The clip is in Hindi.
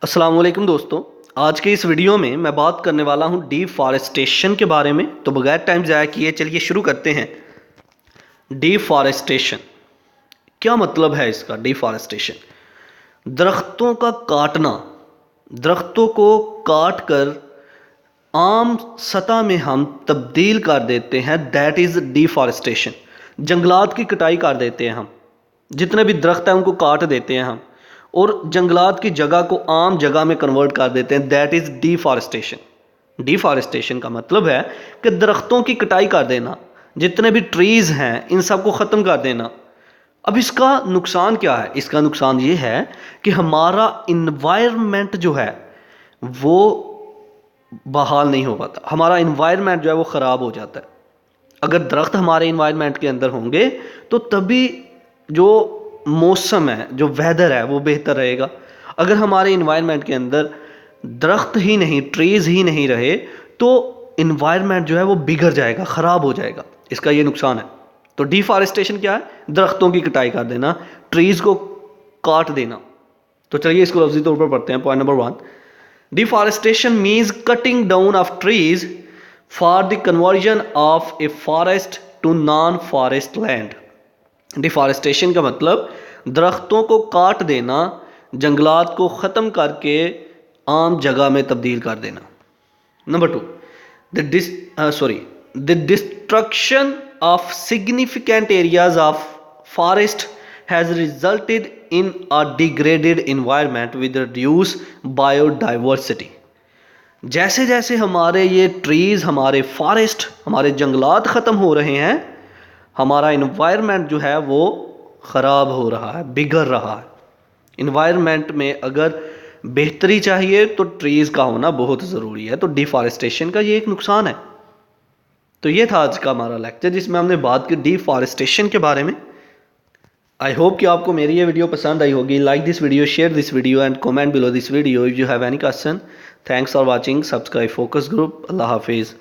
अस्सलाम वालेकुम दोस्तों। आज के इस वीडियो में मैं बात करने वाला हूं डिफॉरेस्टेशन के बारे में। तो बगैर टाइम ज़ाया किए चलिए शुरू करते हैं। डिफॉरेस्टेशन क्या मतलब है इसका? डिफॉरेस्टेशन दरख्तों का काटना, दरख्तों को काट कर आम सतह में हम तब्दील कर देते हैं, दैट इज़ डिफॉरेस्टेशन। जंगलात की कटाई कर देते हैं हम, जितने भी दरख्त हैं उनको काट देते हैं हम और जंगलात की जगह को आम जगह में कन्वर्ट कर देते हैं, दैट इज़ डिफॉरेस्टेशन। डिफॉरेस्टेशन का मतलब है कि दरख्तों की कटाई कर देना, जितने भी ट्रीज़ हैं इन सब को ख़त्म कर देना। अब इसका नुकसान क्या है? इसका नुकसान ये है कि हमारा इन्वायरमेंट जो है वो बहाल नहीं हो पाता, हमारा इन्वायरमेंट जो है वो ख़राब हो जाता है। अगर दरख्त हमारे इन्वायरमेंट के अंदर होंगे तो तभी जो मौसम है, जो वेदर है वो बेहतर रहेगा। अगर हमारे इन्वायरमेंट के अंदर दरख्त ही नहीं, ट्रीज़ ही नहीं रहे तो इन्वायरमेंट जो है वो बिगड़ जाएगा, ख़राब हो जाएगा। इसका ये नुकसान है। तो डिफॉरेस्टेशन क्या है? दरख्तों की कटाई कर देना, ट्रीज़ को काट देना। तो चलिए इसको लफ्ज़ी तौर पर पढ़ते हैं। Point number 1, deforestation means cutting down of trees for the conversion of a forest to non forest land. Deforestation का मतलब दरख्तों को काट देना, जंगलात को ख़त्म करके आम जगह में तब्दील कर देना। Number 2, the destruction of significant areas of forest has resulted in a degraded environment with reduced biodiversity। जैसे जैसे हमारे ये ट्रीज़, हमारे फॉरेस्ट, हमारे जंगलात ख़त्म हो रहे हैं, हमारा इन्वायरमेंट जो है वो ख़राब हो रहा है, बिगड़ रहा है। इन्वायरमेंट में अगर बेहतरी चाहिए तो ट्रीज़ का होना बहुत ज़रूरी है। तो डिफॉरेस्टेशन का ये एक नुकसान है। तो ये था आज का हमारा लेक्चर जिसमें हमने बात की डिफॉरेस्टेशन के बारे में। आई होप कि आपको मेरी ये वीडियो पसंद आई होगी। Like this video, share this video and comment below this video if you have any question. Thanks for watching. Subscribe focus group. अल्लाह हाफिज़।